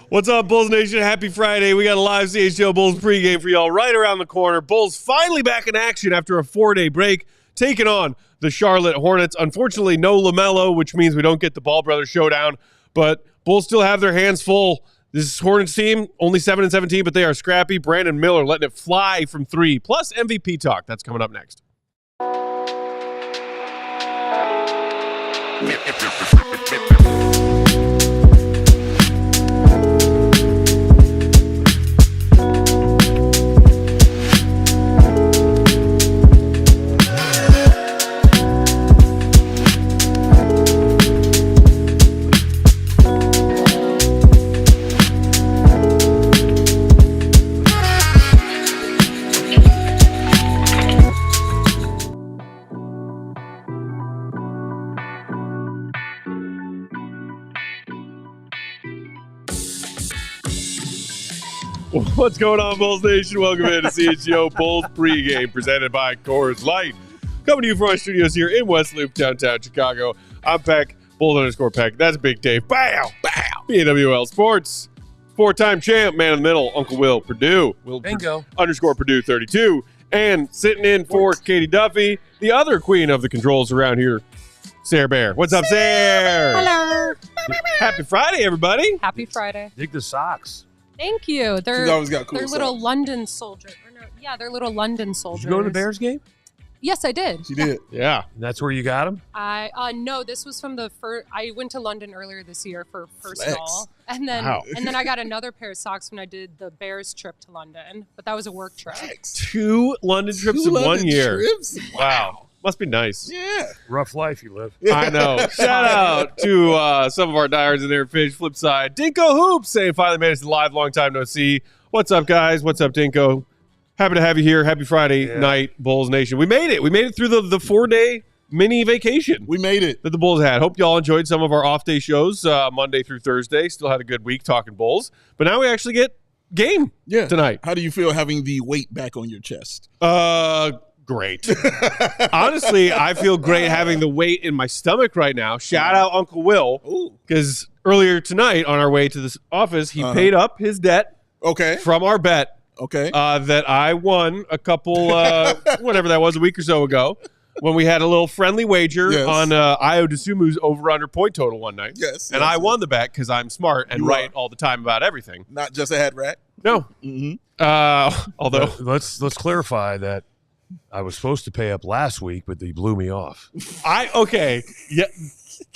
What's up, Bulls Nation? Happy Friday. We got a live CHGO Bulls pregame for y'all right around the corner. Bulls finally back in action after a 4-day break, taking on the Charlotte Hornets. Unfortunately, no LaMelo, which means we don't get the Ball Brothers showdown, but Bulls still have their hands full. This Hornets team, only 7-17, but they are scrappy. Brandon Miller letting it fly from three, plus MVP talk. That's coming up next. What's going on, Bulls Nation? Welcome in to CHGO Bulls pregame presented by Coors Light. Coming to you from our studios here in West Loop, downtown Chicago. I'm Peck, Bulls_Peck. That's Big Dave. Bow! Bow! BWL Sports. Four-time champ, man in the middle, Uncle Will Perdue. Bingo. _Perdue 32. And sitting in for Katie Duffy, the other queen of the controls around here, Sarah Bear. What's up, Sarah? Hello. Happy Friday, everybody. Happy Friday. Dig the socks. Thank you. She's always got cool They're little socks. London soldiers. Yeah, they're little London soldiers. Did you go to the Bears game? Yes, I did. She did. Yeah. And that's where you got them? No, this was from the first. I went to London earlier this year for personal, Flex. and then Wow. I got another pair of socks when I did the Bears trip to London, but that was a work trip. Thanks. 2 London trips in 1 year. Trips? Wow. Must be nice. Yeah. Rough life you live. I know. Shout out to some of our diehards in their fish. Flip side, Dinko Hoops saying finally made us live. Long time no see. What's up, guys? What's up, Dinko? Happy to have you here. Happy Friday night, Bulls Nation. We made it. We made it through the 4-day mini vacation We made it. that the Bulls had. Hope y'all enjoyed some of our off-day shows Monday through Thursday. Still had a good week talking Bulls. But now we actually get game tonight. How do you feel having the weight back on your chest? Great. Honestly, I feel great having the weight in my stomach right now. Shout out Uncle Will, because earlier tonight on our way to this office, he paid up his debt Okay. from our bet Okay. that I won a couple, whatever that was, a week or so ago, when we had a little friendly wager Yes. on Io DeSumu's over-under point total one night. Yes. And I won the bet because I'm smart and You right are. all the time about everything. Not just a hat rack. No. Mm-hmm. Although... Let's clarify that I was supposed to pay up last week, but they blew me off.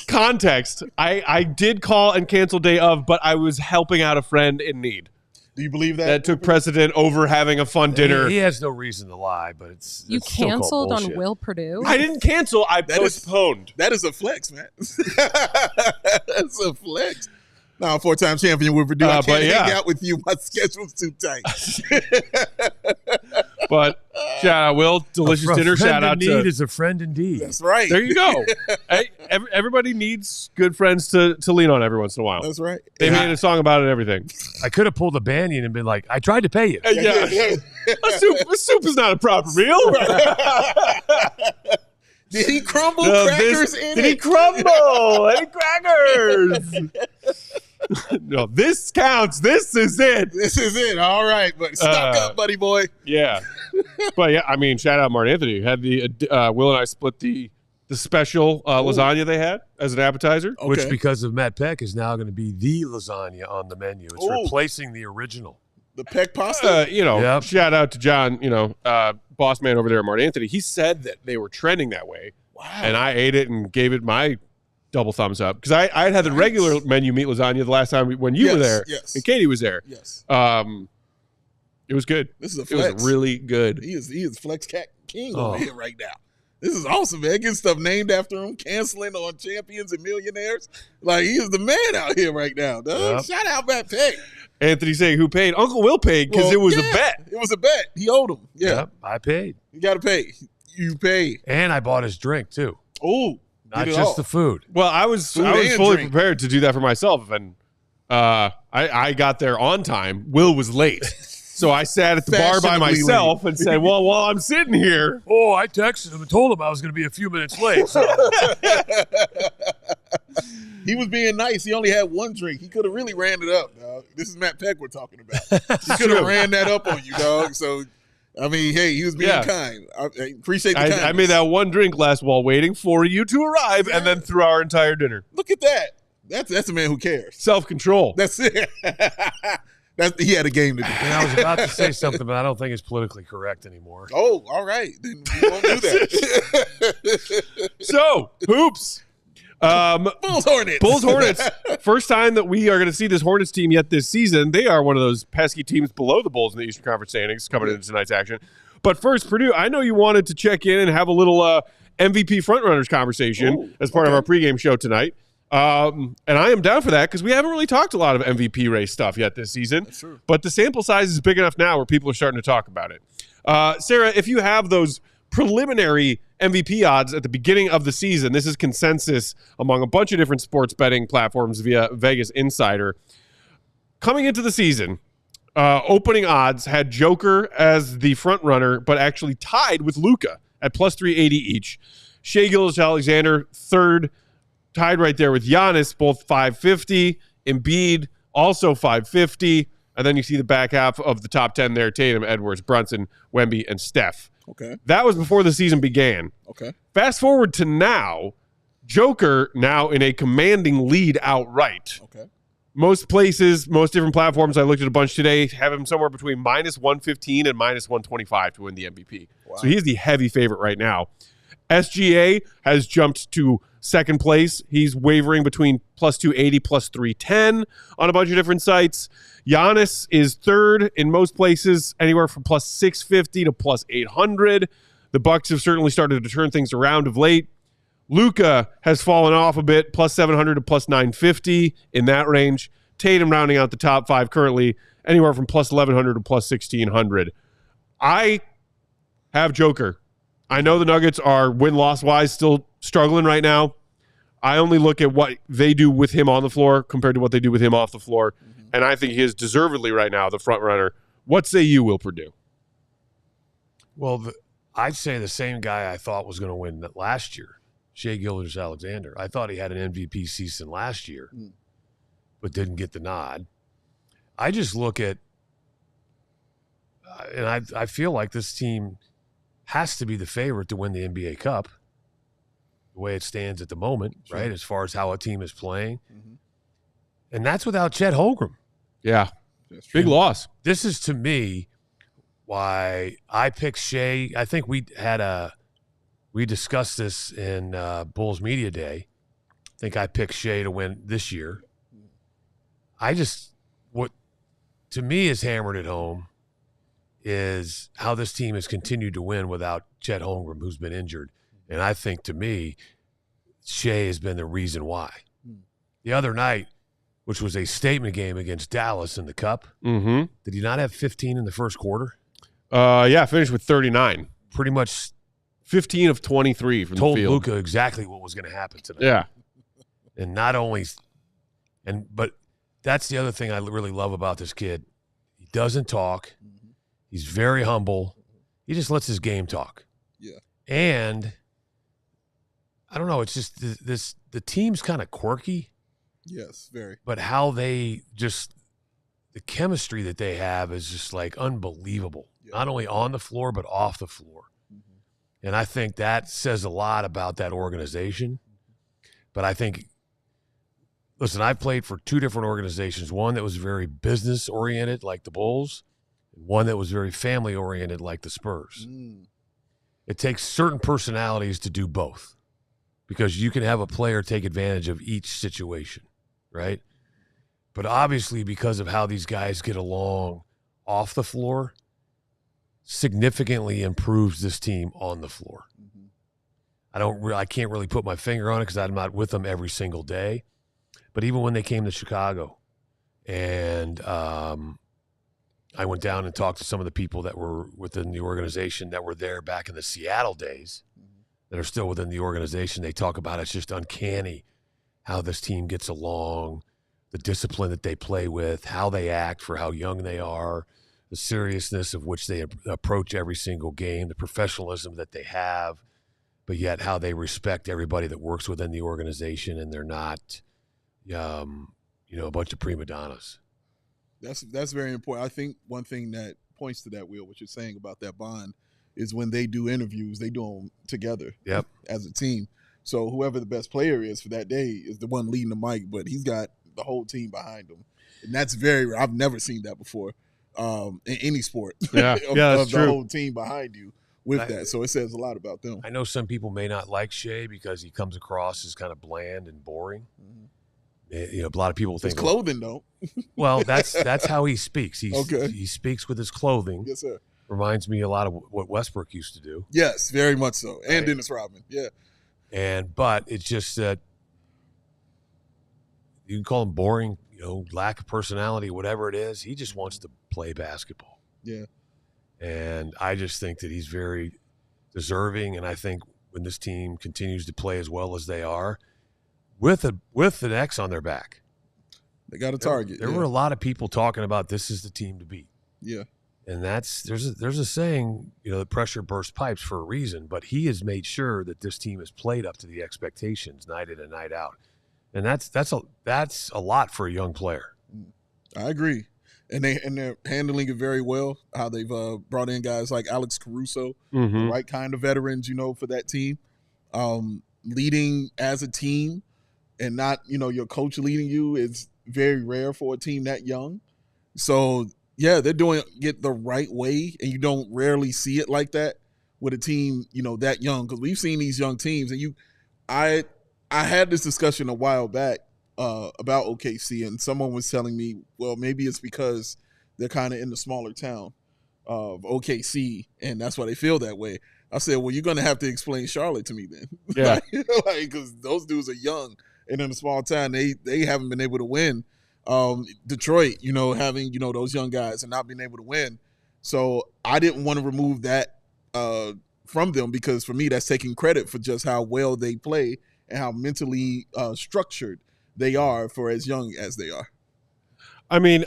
Context. I did call and cancel day of, but I was helping out a friend in need. Do you believe that? That took precedent over having a fun dinner. He has no reason to lie, but it's You still called canceled on bullshit. Will Perdue? I didn't cancel. I That is- postponed. That is a flex, man. That's a flex. Now, 4-time champion with Purdue. I but can't yeah. hang out with you. My schedule's too tight. But shout out, Will. Delicious A dinner. friend Shout in out need to. is a friend indeed. That's right. There you go. Hey, everybody needs good friends to lean on every once in a while. That's right. They made a song about it and everything. I could have pulled a Banyan and been like, I tried to pay you. Yeah. A soup is not a proper meal. Did he crumble No, crackers in did he it? crumble? Any crackers? No, this counts. This is it. This is it. All right, but stock up, buddy boy. Yeah. But yeah, I mean, shout out Martin Anthony. Had the Will and I split the special lasagna they had as an appetizer. Okay. Which, because of Matt Peck, is now going to be the lasagna on the menu. It's Ooh. replacing the original. The Peck pasta. Yep. Shout out to John, boss man over there at Martin Anthony. He said that they were trending that way. Wow. And I ate it and gave it my double thumbs up because I had the regular menu meat lasagna the last time when you were there and Katie was there. Yes. It was good. This is a It flex. was really good. He is flex cat king over here right now. This is awesome, man. Getting stuff named after him, canceling on champions and millionaires. Like, he is the man out here right now, dog. Yep. Shout out Matt Peck. Anthony saying who paid? Uncle Will paid because it was a bet. It was a bet. He owed him. Yeah. Yep, I paid. You got to pay. You pay. And I bought his drink, too. Oh, Not just the food. Well, I was Food fully and drink. prepared to do that for myself, and I got there on time. Will was late, so I sat at the bar by Fashionably myself and said, "Well, while I'm sitting here." Oh, I texted him and told him I was going to be a few minutes late. So. He was being nice. He only had one drink. He could have really ran it up, dog. This is Matt Peck we're talking about. He could have ran that up on you, dog. So, I mean, hey, he was being kind. I appreciate the kindness. I made that one drink last while waiting for you to arrive and then through our entire dinner. Look at that. That's a man who cares. Self-control. That's it. He had a game to do. And I was about to say something, but I don't think it's politically correct anymore. Oh, all right. Then we won't do that. So, hoops. Bulls Hornets. Bulls Hornets. First time that we are going to see this Hornets team yet this season. They are one of those pesky teams below the Bulls in the Eastern Conference standings coming into tonight's action. But first, Perdue, I know you wanted to check in and have a little MVP frontrunners conversation as part of our pregame show tonight. And I am down for that because we haven't really talked a lot of MVP race stuff yet this season. That's true. But the sample size is big enough now where people are starting to talk about it. Sarah, if you have those preliminary MVP odds at the beginning of the season, this is consensus among a bunch of different sports betting platforms via Vegas Insider. Coming into the season, opening odds had Joker as the front runner, but actually tied with Luka at plus 380 each. Shai Gilgeous-Alexander, third, tied right there with Giannis, both 550. Embiid, also 550. And then you see the back half of the top 10 there, Tatum, Edwards, Brunson, Wemby, and Steph. Okay. That was before the season began. Okay. Fast forward to now, Joker now in a commanding lead outright. Okay. Most places, most different platforms, I looked at a bunch today, have him somewhere between minus 115 and minus 125 to win the MVP. Wow. So he's the heavy favorite right now. SGA has jumped to second place. He's wavering between plus 280, plus 310 on a bunch of different sites. Giannis is third in most places, anywhere from plus 650 to plus 800. The Bucks have certainly started to turn things around of late. Luka has fallen off a bit, plus 700 to plus 950 in that range. Tatum rounding out the top five currently, anywhere from plus 1100 to plus 1600. I have Joker. I know the Nuggets are win-loss-wise still struggling right now. I only look at what they do with him on the floor compared to what they do with him off the floor, and I think he is deservedly right now the front runner. What say you, Will Perdue? Well, I'd say the same guy I thought was going to win last year, Shai Gilgeous-Alexander. I thought he had an MVP season last year, but didn't get the nod. I just look at, and I feel like this team has to be the favorite to win the NBA Cup, the way it stands at the moment, right, as far as how a team is playing. And that's without Chet Holmgren. Yeah, big loss. This is, to me, why I picked Shai. I think we discussed this in Bulls Media Day. I think I picked Shai to win this year. What to me is hammered at home is how this team has continued to win without Chet Holmgren, who's been injured. And I think, to me, Shai has been the reason why. The other night, which was a statement game against Dallas in the Cup, did he not have 15 in the first quarter? Yeah, finished with 39. Pretty much 15 of 23 from the field. Told Luka exactly what was going to happen tonight. Yeah. And not only – but that's the other thing I really love about this kid. He doesn't talk. He's very humble. He just lets his game talk. Yeah. And I don't know, it's just the team's kind of quirky. Yes, very. But how they just – the chemistry that they have is just like unbelievable. Yeah. Not only on the floor but off the floor. And I think that says a lot about that organization. But I think – listen, I've played for two different organizations, one that was very business-oriented like the Bulls, and one that was very family-oriented like the Spurs. It takes certain personalities to do both because you can have a player take advantage of each situation, right? But obviously because of how these guys get along off the floor, significantly improves this team on the floor. I can't really put my finger on it because I'm not with them every single day. But even when they came to Chicago, and I went down and talked to some of the people that were within the organization that were there back in the Seattle days, that are still within the organization, they talk about it's just uncanny how this team gets along, the discipline that they play with, how they act for how young they are, the seriousness of which they approach every single game, the professionalism that they have, but yet how they respect everybody that works within the organization, and they're not a bunch of prima donnas. That's very important. I think one thing that points to that, Will, what you're saying about that bond, is when they do interviews, they do them together. Yep. As a team. So whoever the best player is for that day is the one leading the mic, but he's got the whole team behind him, and that's very rare. I've never seen that before in any sport. Yeah, of true. The whole team behind you with that. So it says a lot about them. I know some people may not like Shea because he comes across as kind of bland and boring. A lot of people think his clothing don't. Well, that's how he speaks. Okay. He speaks with his clothing. Yes, sir. Reminds me a lot of what Westbrook used to do. Yes, very much so. And Right. Dennis Rodman. Yeah. But it's just that you can call him boring, lack of personality, whatever it is. He just wants to play basketball. Yeah. And I just think that he's very deserving. And I think when this team continues to play as well as they are, with an X on their back, They got a target. There were a lot of people talking about this is the team to beat. Yeah. And there's a saying, that pressure bursts pipes for a reason, but he has made sure that this team has played up to the expectations night in and night out. And that's a lot for a young player. I agree. And they're handling it very well, how they've brought in guys like Alex Caruso, the right kind of veterans, for that team. Leading as a team and not, your coach leading you is very rare for a team that young. So, yeah, they're doing it the right way, and you don't rarely see it like that with a team, that young. Because we've seen these young teams, and I had this discussion a while back about OKC, and someone was telling me, well, maybe it's because they're kind of in the smaller town of OKC, and that's why they feel that way. I said, well, you're going to have to explain Charlotte to me then. Yeah. Because those dudes are young, and in a small town, they haven't been able to win. Detroit, having, those young guys and not being able to win. So I didn't want to remove that from them, because for me, that's taking credit for just how well they play and how mentally structured they are for as young as they are. I mean,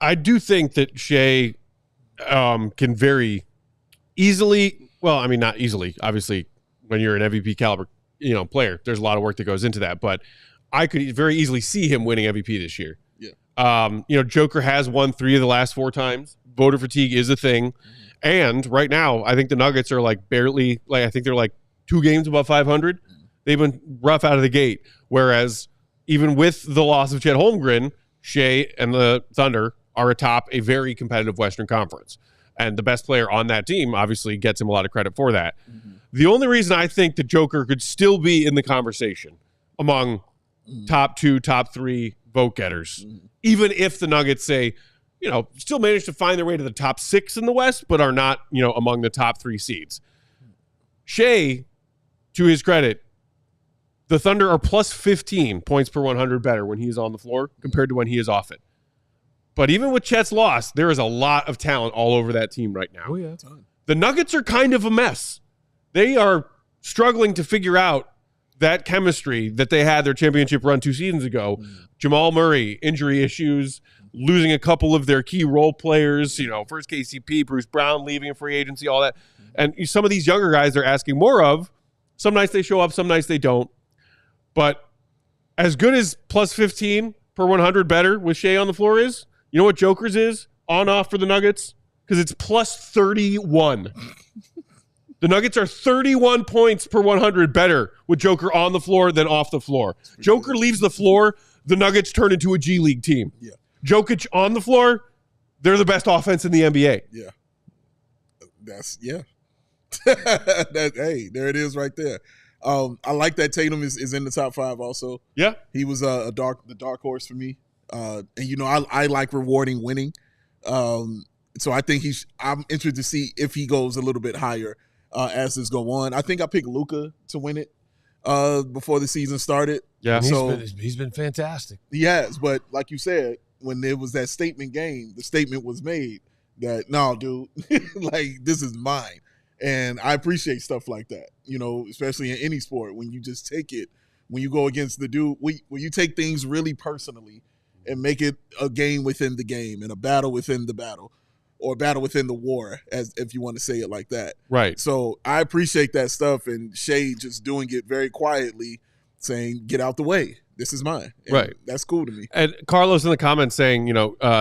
I do think that Shea can very easily, well, I mean, not easily, obviously, when you're an MVP caliber, player, there's a lot of work that goes into that, but I could very easily see him winning MVP this year. Yeah. Joker has won 3 of the last 4 times. Voter fatigue is a thing. And right now, I think the Nuggets are barely, I think they're 2 games above 500. They've been rough out of the gate. Whereas even with the loss of Chet Holmgren, Shea and the Thunder are atop a very competitive Western Conference. And the best player on that team obviously gets him a lot of credit for that. The only reason I think the Joker could still be in the conversation among top 2, top 3 vote getters, even if the Nuggets say, still managed to find their way to the top 6 in the West, but are not, among the top 3 seeds. Shea, to his credit, the Thunder are plus 15 points per 100 better when he is on the floor compared to when he is off it. But even with Chet's loss, there is a lot of talent all over that team right now. Oh, yeah. The Nuggets are kind of a mess. They are struggling to figure out that chemistry that they had their championship run 2 seasons ago. Jamal Murray, injury issues, losing a couple of their key role players, first KCP, Bruce Brown leaving in free agency, all that. And some of these younger guys they're asking more of. Some nights they show up, some nights they don't. But as good as plus 15 per 100 better with Shea on the floor is, you know what Joker's is on-off for the Nuggets? Because it's plus 31. The Nuggets are 31 points per 100 better with Joker on the floor than off the floor. Joker leaves the floor, the Nuggets turn into a G League team. Yeah. Jokic on the floor, they're the best offense in the NBA. Yeah. Hey, there it is right there. I like that Tatum is in the top 5 also. Yeah. He was the dark horse for me. And I like rewarding winning. So I think I'm interested to see if he goes a little bit higher as this go on. I think I picked Luka to win it before the season started. Yeah. He's been fantastic. He has, but like you said, when there was that statement game, the statement was made that, no, dude, this is mine. And I appreciate stuff like that, especially in any sport, when you just take it, when you go against the dude, when you take things really personally and make it a game within the game and a battle within the battle, or a battle within the war, as if you want to say it like that. Right. So I appreciate that stuff, and Shea just doing it very quietly, saying, get out the way. this is mine. And right. That's cool to me. And Carlos in the comments saying,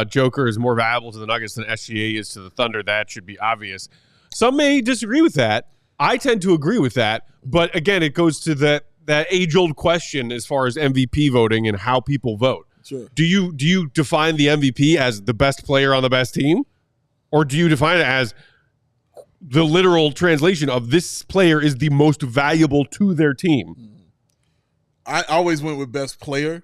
Joker is more valuable to the Nuggets than SGA is to the Thunder. That should be obvious. Some may disagree with that. I tend to agree with that. But again, it goes to that age-old question as far as MVP voting and how people vote. Sure. Do you define the MVP as the best player on the best team? Or do you define it as the literal translation of this player is the most valuable to their team? I always went with best player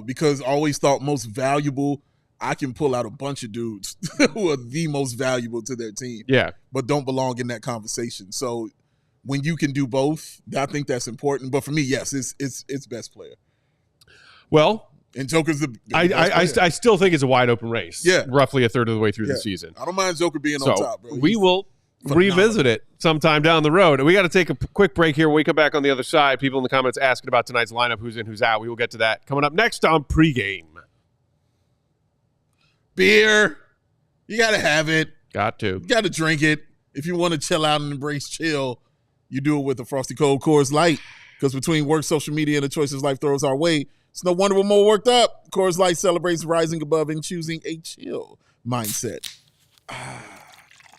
because I always thought most valuable. I can pull out a bunch of dudes who are the most valuable to their team, but don't belong in that conversation. So when you can do both, I think that's important. But for me, yes, it's best player. Well, and Joker's the I still think it's a wide open race. Yeah, roughly a third of the way through the season. I don't mind Joker being on top, bro. We will revisit it sometime down the road. We got to take a quick break here. When we come back on the other side, people in the comments asking about tonight's lineup, who's in, who's out. We will get to that coming up next on Pregame. Beer, you got to have it. Got to. You got to drink it. If you want to chill out and embrace chill, you do it with the Frosty Cold Coors Light. Because between work, social media, and the choices life throws our way, it's no wonder we're more worked up. Coors Light celebrates rising above and choosing a chill mindset.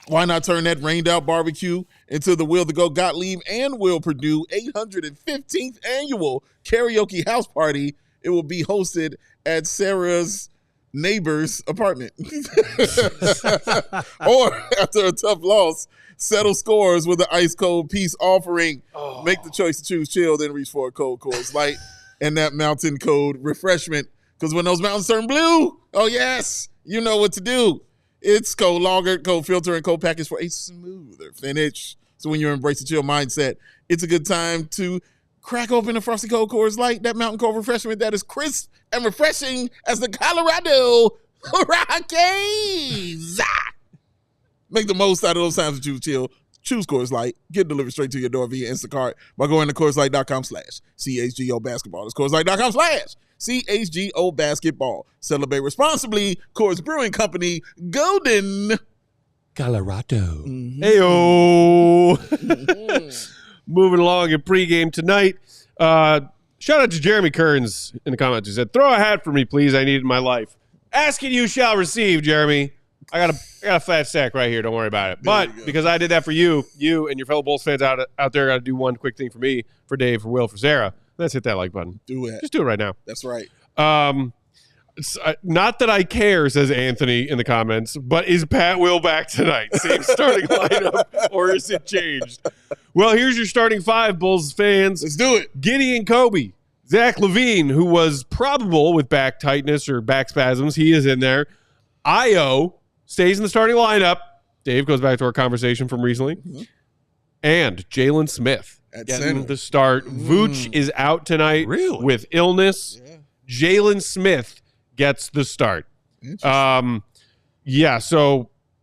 Why not turn that rained-out barbecue into the Will to Go Gottlieb and Will Perdue 815th annual karaoke house party? It will be hosted at Sarah's neighbor's apartment. Or after a tough loss, settle scores with an ice-cold peace offering. Make the choice to choose chill, then reach for a cold Coors Light and that mountain cold refreshment. Because when those mountains turn blue, oh yes, you know what to do. It's cold lager, cold filter, and cold package for a smoother finish. So when you embrace the chill mindset, it's a good time to crack open a Frosty Cold Coors Light, that mountain cold refreshment that is crisp and refreshing as the Colorado Rockies. Make the most out of those times to choose chill. Choose Coors Light. Get it delivered straight to your door via Instacart by going to CoorsLight.com/CHGO Basketball. That's CoorsLight.com/CHGO Basketball. Celebrate responsibly. Coors Brewing Company, Golden, Colorado. Heyo. Moving along in pregame tonight. Shout out to Jeremy Kearns in the comments. He said, "Throw a hat for me, please. I need it in my life." Asking you shall receive, Jeremy. I got a fat sack right here. Don't worry about it. But because I did that for you and your fellow Bulls fans out there got to do one quick thing for me, for Dave, for Will, for Sarah. Let's hit that like button. Do it. Just do it right now. That's right. Not that I care, says Anthony in the comments, but is Pat Will back tonight? Same starting lineup, or is it changed? Well, here's your starting five, Bulls fans. Let's do it. Gideon Kobe, Zach LaVine, who was probable with back tightness or back spasms. He is in there. Io stays in the starting lineup. Dave goes back to our conversation from recently. Mm-hmm. And Jalen Smith getting the start. Vooch is out tonight with illness. Yeah. Jalen Smith gets the start. So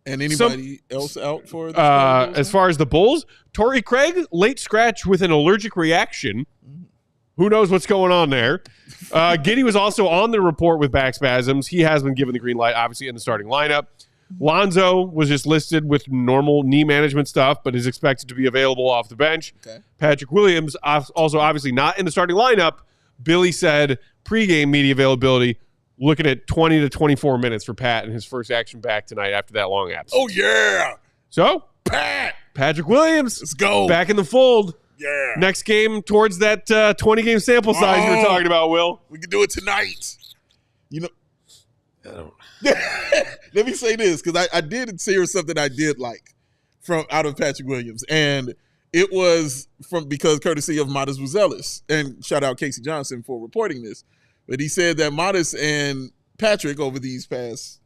and anybody else out for the as far as the Bulls, Torrey Craig, late scratch with an allergic reaction. Who knows what's going on there? Giddy was also on the report with back spasms. He has been given the green light, obviously, in the starting lineup. Lonzo was just listed with normal knee management stuff, but is expected to be available off the bench. Okay. Patrick Williams, also obviously not in the starting lineup. Billy said pregame media availability, looking at 20 to 24 minutes for Pat in his first action back tonight after that long absence. Oh, yeah. So, Patrick Williams. Let's go. Back in the fold. Yeah. Next game towards that 20-game sample size you were talking about, Will. We can do it tonight. Let me say this, because I did hear something I did like from out of Patrick Williams, and it was because courtesy of Modest Buzelis, and shout out Casey Johnson for reporting this, but he said that Modest and Patrick over these past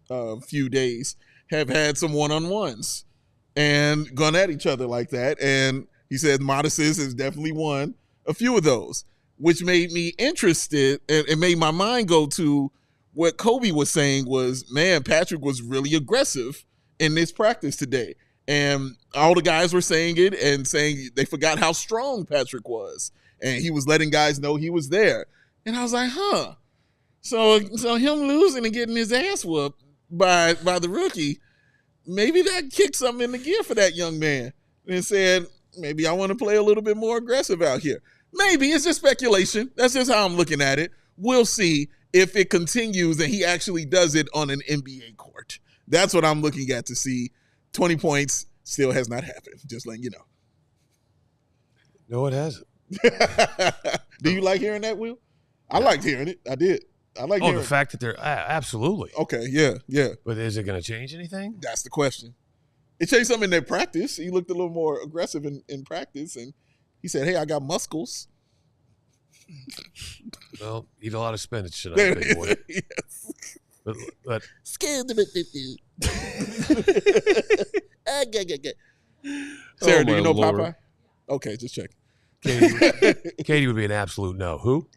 few days have had some one-on-ones and gone at each other like that, and he said Modest has definitely won a few of those, which made me interested, and it made my mind go to what Kobe was saying was, man, Patrick was really aggressive in this practice today. And all the guys were saying it and saying they forgot how strong Patrick was. And he was letting guys know he was there. And I was like, huh. So him losing and getting his ass whooped by the rookie, maybe that kicked something in the gear for that young man. And said, maybe I want to play a little bit more aggressive out here. Maybe. It's just speculation. That's just how I'm looking at it. We'll see if it continues and he actually does it on an NBA court. That's what I'm looking at to see. 20 points still has not happened. Just letting you know. No, it hasn't. Do you like hearing that, Will? I liked hearing it. I did. I like hearing the fact that they're absolutely. Okay, yeah. But is it going to change anything? That's the question. It changed something in their practice. He looked a little more aggressive in practice, and he said, "Hey, I got muscles." Well, eat a lot of spinach tonight, big boy. Yes. But Sarah, do you know Lord. Popeye? Okay, just check. Katie would be an absolute no. Who?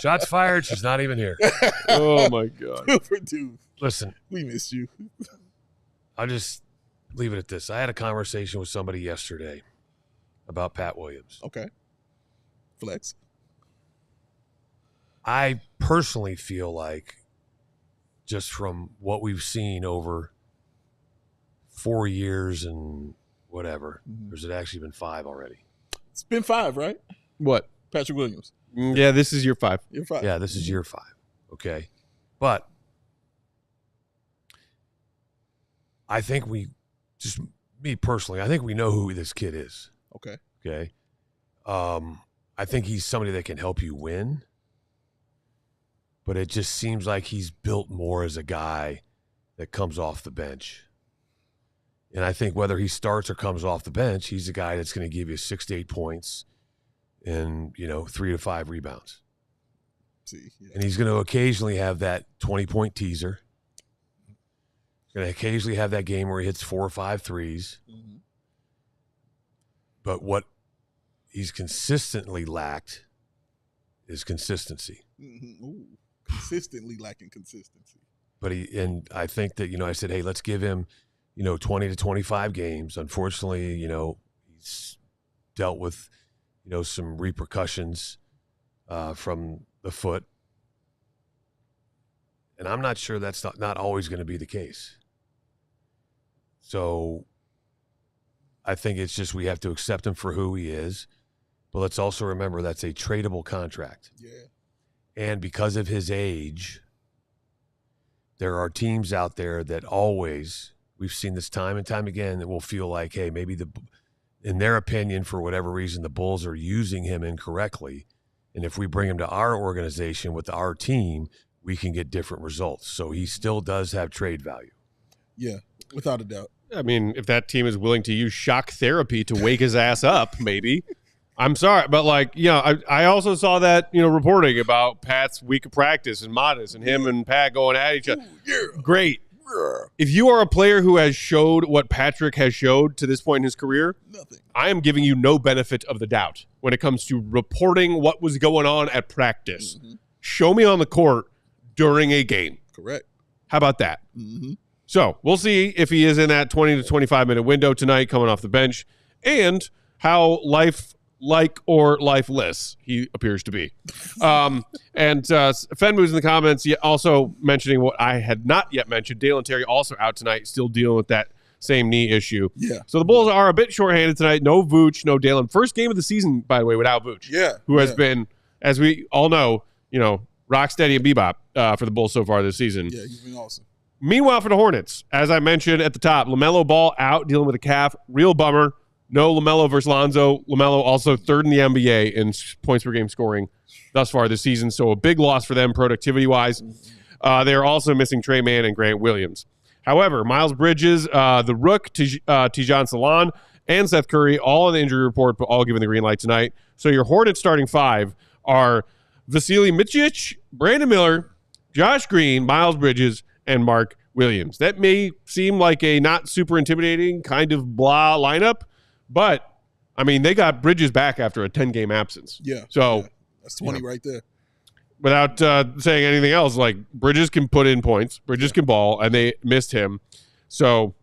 Shots fired. She's not even here. Oh, my God. Perdue, Listen, we missed you. I'll just leave it at this. I had a conversation with somebody yesterday about Pat Williams. Okay. Flex. I personally feel like, just from what we've seen over 4 years and whatever, or has it actually been 5 already? It's been 5, right? What? Patrick Williams. Yeah, this is year 5. You're 5. Yeah, this is year 5. Okay. But I think me personally, I think we know who this kid is. Okay. Okay. I think he's somebody that can help you win. But it just seems like he's built more as a guy that comes off the bench. And I think whether he starts or comes off the bench, he's a guy that's going to give you 6 to 8 points and, 3 to 5 rebounds. See, yeah. And he's going to occasionally have that 20-point teaser. He's going to occasionally have that game where he hits 4 or 5 threes. Mm-hmm. But what he's consistently lacked is consistency. Mm-hmm. Ooh. Consistently lacking consistency. But I think that, I said, hey, let's give him, 20 to 25 games. Unfortunately, he's dealt with, some repercussions from the foot. And I'm not sure that's not always going to be the case. So I think it's just we have to accept him for who he is. But let's also remember that's a tradable contract. Yeah. And because of his age, there are teams out there that always, we've seen this time and time again, that will feel like, hey, maybe in their opinion, for whatever reason, the Bulls are using him incorrectly. And if we bring him to our organization with our team, we can get different results. So he still does have trade value. Yeah, without a doubt. I mean, if that team is willing to use shock therapy to wake his ass up, maybe. I'm sorry, but I also saw that, reporting about Pat's week of practice and Modest and him and Pat going at each other. Yeah. Great. If you are a player who has showed what Patrick has showed to this point in his career, Nothing. I am giving you no benefit of the doubt when it comes to reporting what was going on at practice. Mm-hmm. Show me on the court during a game. Correct. How about that? Mm-hmm. So we'll see if he is in that 20 to 25-minute window tonight coming off the bench and how lifelike or lifeless he appears to be. And Fenmu's in the comments also mentioning what I had not yet mentioned. Dalen Terry also out tonight, still dealing with that same knee issue. Yeah. So the Bulls are a bit shorthanded tonight. No Vooch, no Dalen. First game of the season, by the way, without Vooch. Yeah. Who has been, as we all know, rock steady and bebop for the Bulls so far this season. Yeah, he's been awesome. Meanwhile, for the Hornets, as I mentioned at the top, LaMelo Ball out, dealing with a calf. Real bummer. No LaMelo versus Lonzo. LaMelo also third in the NBA in points per game scoring thus far this season. So a big loss for them productivity-wise. They are also missing Trey Mann and Grant Williams. However, Miles Bridges, the Rook, Tijan Salon, and Seth Curry, all on the injury report, but all given the green light tonight. So your Hornets starting 5 are Vasily Micic, Brandon Miller, Josh Green, Miles Bridges, and Mark Williams. That may seem like a not super intimidating kind of blah lineup, but, I mean, they got Bridges back after a 10-game absence. Yeah. So yeah. That's 20 right there. Without saying anything else, Bridges can put in points, Bridges can ball, and they missed him. So,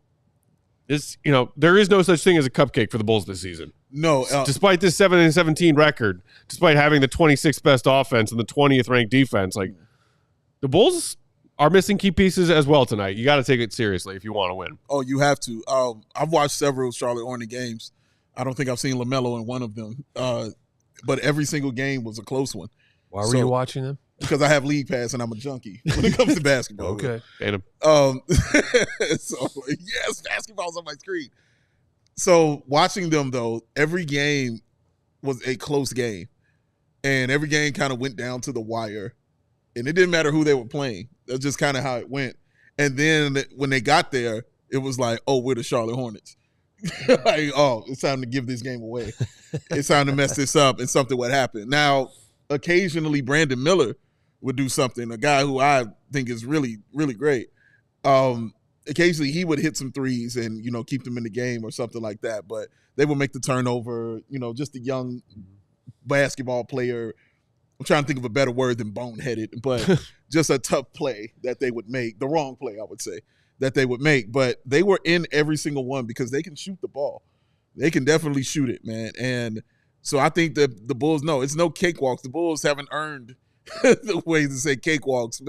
there is no such thing as a cupcake for the Bulls this season. No. Despite this 7-17 record, despite having the 26th best offense and the 20th ranked defense, the Bulls are missing key pieces as well tonight. You got to take it seriously if you want to win. Oh, you have to. I've watched several Charlotte Hornet games. I don't think I've seen LaMelo in one of them. But every single game was a close one. Why were you watching them? Because I have League Pass and I'm a junkie when it comes to basketball. Okay. So yes, basketball's on my screen. So watching them though, every game was a close game, and every game kind of went down to the wire, and it didn't matter who they were playing. That's just kind of how it went. And then when they got there, it was like, oh, we're the Charlotte Hornets. Like, oh, it's time to give this game away. It's time to mess this up, and something would happen. Now, occasionally Brandon Miller would do something, a guy who I think is really, really great. Occasionally he would hit some threes and, keep them in the game or something like that. But they would make the turnover, just a young basketball player. I'm trying to think of a better word than boneheaded, but just a tough play that they would make. The wrong play, I would say, that they would make. But they were in every single one because they can shoot the ball. They can definitely shoot it, man. And so I think that the Bulls, no, it's no cakewalks. The Bulls haven't earned the way to say cakewalks.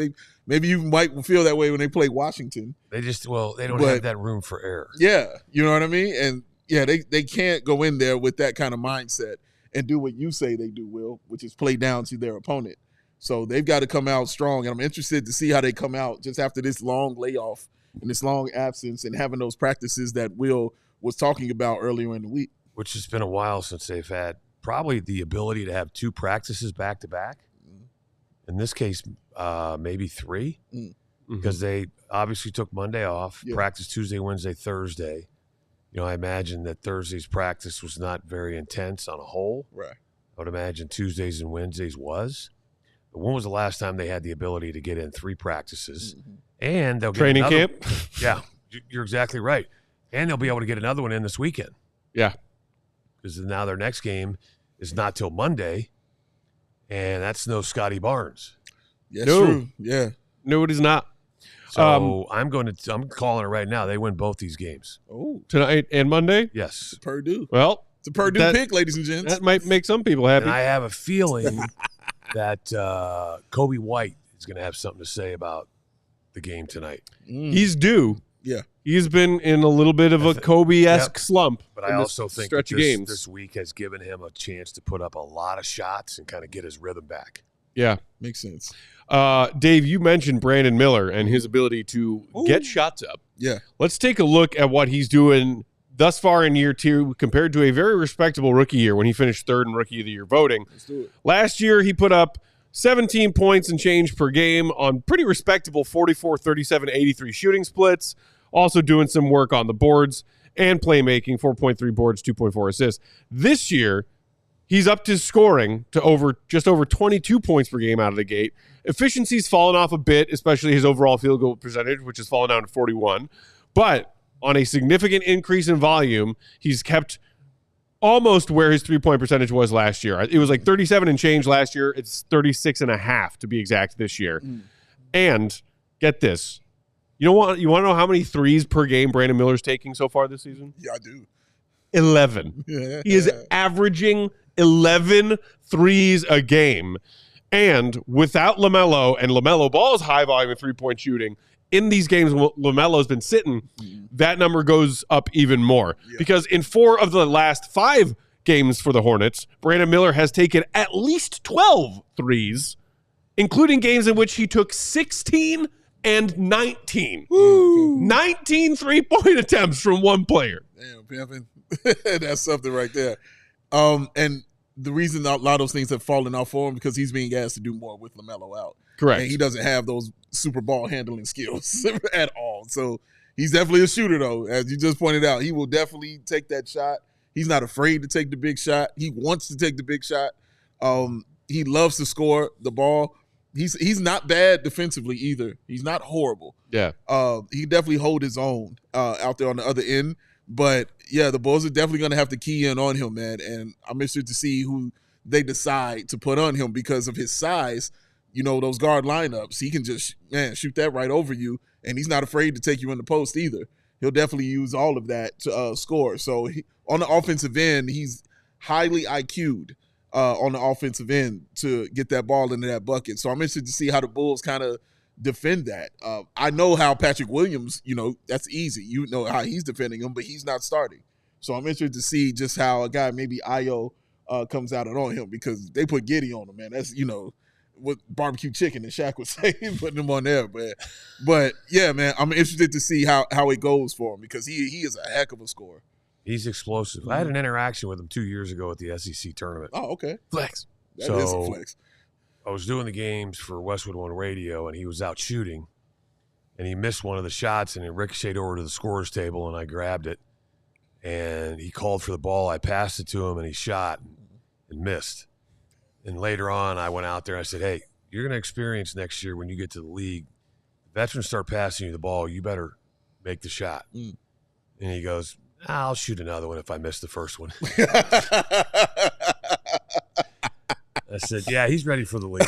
Maybe you might feel that way when they play Washington. They don't have that room for error. Yeah, you know what I mean? And yeah, they can't go in there with that kind of mindset and do what you say they do, Will, which is play down to their opponent. So they've got to come out strong, and I'm interested to see how they come out just after this long layoff and this long absence and having those practices that Will was talking about earlier in the week. Which has been a while since they've had probably the ability to have 2 practices back-to-back. In this case, maybe 3, because they obviously took Monday off, practiced Tuesday, Wednesday, Thursday. I imagine that Thursday's practice was not very intense on a whole. Right. I would imagine Tuesdays and Wednesdays was. But when was the last time they had the ability to get in 3 practices? And they'll get training camp? Yeah, you're exactly right. And they'll be able to get another one in this weekend. Yeah. Because now their next game is not till Monday. And that's no Scotty Barnes. Yes, true. Yeah. No, it is not. So I'm calling it right now. They win both these games. Oh, tonight and Monday? Yes. Purdue. Well, it's a Purdue pick, ladies and gents. That might make some people happy. And I have a feeling that Kobe White is going to have something to say about the game tonight. He's due. Yeah. He's been in a little bit of a Kobe-esque slump. But I also think stretch that of games. this week has given him a chance to put up a lot of shots and kind of get his rhythm back. Yeah. Makes sense. Dave, you mentioned Brandon Miller and his ability to get shots up. Yeah. Let's take a look at what he's doing thus far in year 2 compared to a very respectable rookie year when he finished 3rd in Rookie of the Year voting. Let's do it. Last year, he put up 17 points and change per game on pretty respectable 44, 37, 83 shooting splits. Also doing some work on the boards and playmaking, 4.3 boards, 2.4 assists. This year, he's upped his scoring to just over 22 points per game out of the gate. Efficiency's fallen off a bit, especially his overall field goal percentage, which has fallen down to 41. But on a significant increase in volume, he's kept almost where his three-point percentage was last year. It was like 37 and change last year. It's 36.5 to be exact this year. And get this. You want to know how many threes per game Brandon Miller's taking so far this season? Yeah, I do. 11. Yeah. He is averaging 11 threes a game. And without LaMelo and LaMelo Ball's high volume of three-point shooting, in these games LaMelo's been sitting, that number goes up even more. Yeah. Because in 4 of the last 5 games for the Hornets, Brandon Miller has taken at least 12 threes, including games in which he took 16 and 19. Woo. 19 three-point attempts from one player. Damn, pimping. That's something right there. And the reason a lot of those things have fallen off for him because he's being asked to do more with LaMelo out. Correct. And he doesn't have those super ball handling skills at all. So he's definitely a shooter, though. As you just pointed out, he will definitely take that shot. He's not afraid to take the big shot. He wants to take the big shot. He loves to score the ball. He's not bad defensively either. He's not horrible. Yeah. He definitely hold his own out there on the other end. But, yeah, the Bulls are definitely going to have to key in on him, man. And I'm interested to see who they decide to put on him because of his size. You know, those guard lineups, he can just, shoot that right over you. And he's not afraid to take you in the post either. He'll definitely use all of that to score. So, on the offensive end, he's highly IQ'd on the offensive end to get that ball into that bucket. So, I'm interested to see how the Bulls kind of defend that. I know how Patrick Williams, that's easy. You know how he's defending him, but he's not starting. So I'm interested to see just how a guy maybe Io comes out on him, because they put Giddy on him, man. That's, with barbecue chicken, and Shaq would say, putting him on there. But yeah, man, I'm interested to see how it goes for him, because he is a heck of a scorer. He's explosive. I had an interaction with him 2 years ago at the SEC tournament. Oh, okay. Flex. That is a flex. I was doing the games for Westwood One Radio, and he was out shooting, and he missed one of the shots, and it ricocheted over to the scorer's table, and I grabbed it, and he called for the ball. I passed it to him, and he shot and missed. And later on, I went out there, and I said, hey, you're going to experience next year when you get to the league, veterans start passing you the ball, you better make the shot. And he goes, I'll shoot another one if I miss the first one. I said, yeah, he's ready for the league.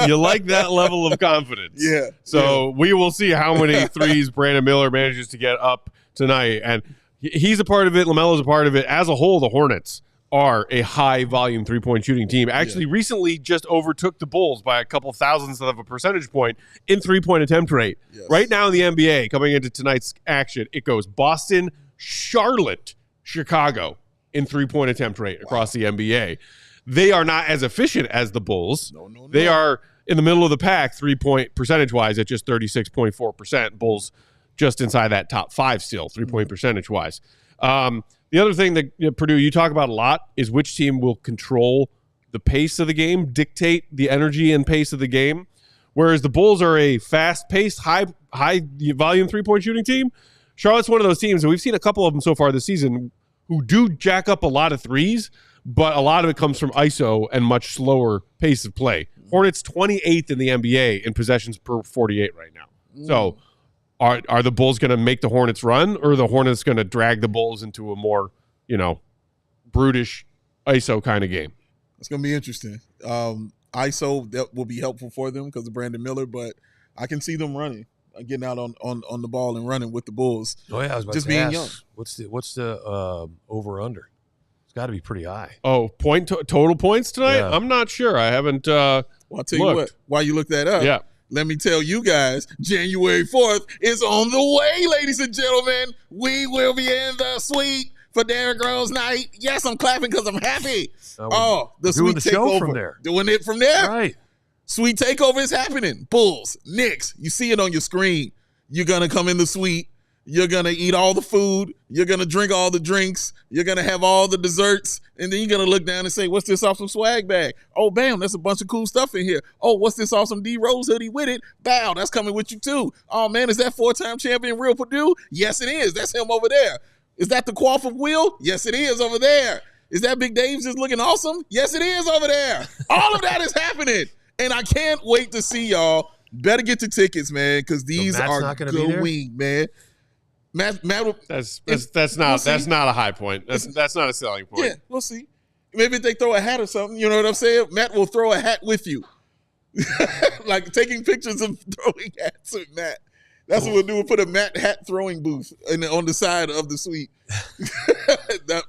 You like that level of confidence. Yeah. So we will see how many threes Brandon Miller manages to get up tonight. And he's a part of it. LaMelo's a part of it. As a whole, the Hornets are a high-volume three-point shooting team. Actually, recently just overtook the Bulls by a couple thousandths of a percentage point in three-point attempt rate. Yes. Right now in the NBA, coming into tonight's action, it goes Boston, Charlotte, Chicago in three-point attempt rate across the NBA. They are not as efficient as the Bulls. No. They are in the middle of the pack, three-point percentage-wise, at just 36.4%. Bulls just inside that top five still, three-point percentage-wise. The other thing that Purdue, you talk about a lot is which team will control the pace of the game, dictate the energy and pace of the game, whereas the Bulls are a fast-paced, high-volume three-point shooting team. Charlotte's one of those teams, and we've seen a couple of them so far this season, who do jack up a lot of threes, but a lot of it comes from ISO and much slower pace of play. Hornets 28th in the NBA in possessions per 48 right now. So are the Bulls going to make the Hornets run, or are the Hornets going to drag the Bulls into a more, brutish ISO kind of game? It's going to be interesting. ISO, that will be helpful for them because of Brandon Miller, but I can see them running, getting out on the ball and running with the Bulls. Oh, yeah, I was about just to being ask, young. What's the over-under? It's got to be pretty high. Oh, total points tonight? Yeah. I'm not sure. I haven't Well, I'll tell you what, while you look that up, let me tell you guys, January 4th is on the way, ladies and gentlemen. We will be in the suite for Derrick Rose night. Yes, I'm clapping because I'm happy. The suite takeover. From there. Doing it from there. Right. Suite takeover is happening. Bulls, Knicks, you see it on your screen. You're going to come in the suite. You're going to eat all the food. You're going to drink all the drinks. You're going to have all the desserts. And then you're going to look down and say, what's this awesome swag bag? Oh, bam, that's a bunch of cool stuff in here. Oh, what's this awesome D Rose hoodie with it? Bow, that's coming with you too. Oh, man, is that four-time champion Will Perdue? Yes, it is. That's him over there. Is that the Quaff of Will? Yes, it is over there. Is that Big Dave's just looking awesome? Yes, it is over there. All of that is happening. And I can't wait to see y'all. Better get the tickets, man, because these are going, man. Matt, that's not a high point. That's not a selling point. Yeah, we'll see. Maybe if they throw a hat or something, you know what I'm saying? Matt will throw a hat with you. Like taking pictures of throwing hats with Matt. That's what we'll do. We'll put a Matt hat throwing booth on the side of the suite.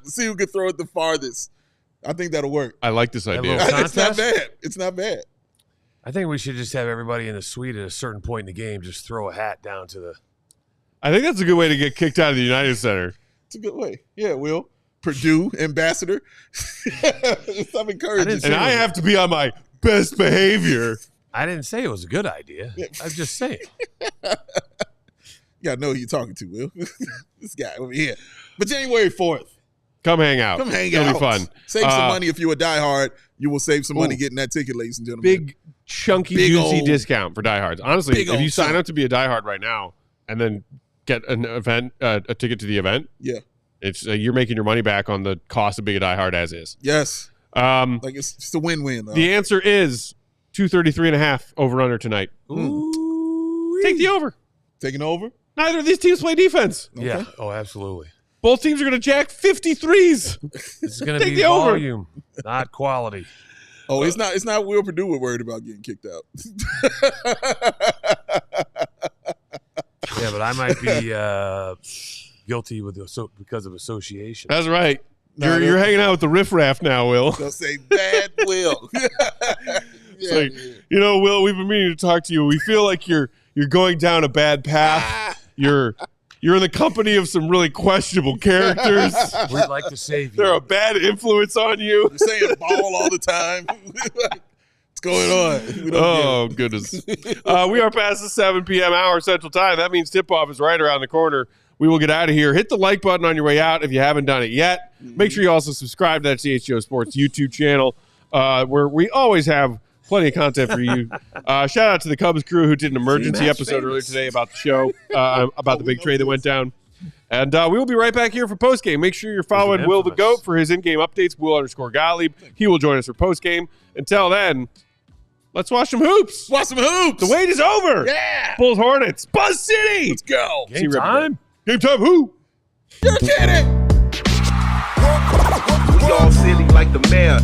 See who can throw it the farthest. I think that'll work. I like this idea. It's not bad. It's not bad. I think we should just have everybody in the suite at a certain point in the game just throw a hat down to the – I think that's a good way to get kicked out of the United Center. It's a good way. Yeah, Will. Purdue ambassador. I'm encouraging. And I have to be on my best behavior. I didn't say it was a good idea. I was just saying. You got to know who you're talking to, Will. This guy over here. But January 4th. Come hang out. It'll be fun. Save some money. If you're a diehard, you will save some money getting that ticket, ladies and gentlemen. Big, chunky, juicy discount for diehards. Honestly, if you sign up to be a diehard right now and then get an event, a ticket to the event. Yeah, it's you're making your money back on the cost of being a diehard as is. Yes, it's a win-win. The answer is 233.5 over under tonight. Ooh. Take the over. Taking over. Neither of these teams play defense. Okay. Yeah. Oh, absolutely. Both teams are going to jack 53s. It's going to be volume, not quality. Oh, it's not Will Perdue we're worried about getting kicked out. Yeah, but I might be guilty because of association. That's right. You're hanging out with the riffraff now, Will. They'll say bad Will. Will, we've been meaning to talk to you. We feel like you're going down a bad path. You're You're in the company of some really questionable characters. We'd like to save you. They're a bad influence on you. You're saying ball all the time. What's going on? We don't Oh, goodness. We are past the 7 p.m. hour Central Time. That means tip-off is right around the corner. We will get out of here. Hit the like button on your way out if you haven't done it yet. Make sure you also subscribe to that CHGO Sports YouTube channel where we always have plenty of content for you. Shout out to the Cubs crew who did an emergency episode earlier today about the show, about the big trade that went down. And we will be right back here for postgame. Make sure you're following Will the GOAT for his in-game updates, Will_Gottlieb. He will join us for postgame. Until then, let's watch some hoops. Watch some hoops. The wait is over. Yeah. Bulls Hornets. Buzz City. Let's go. Game time. Game time. Who? You're kidding. We all silly like the mayor.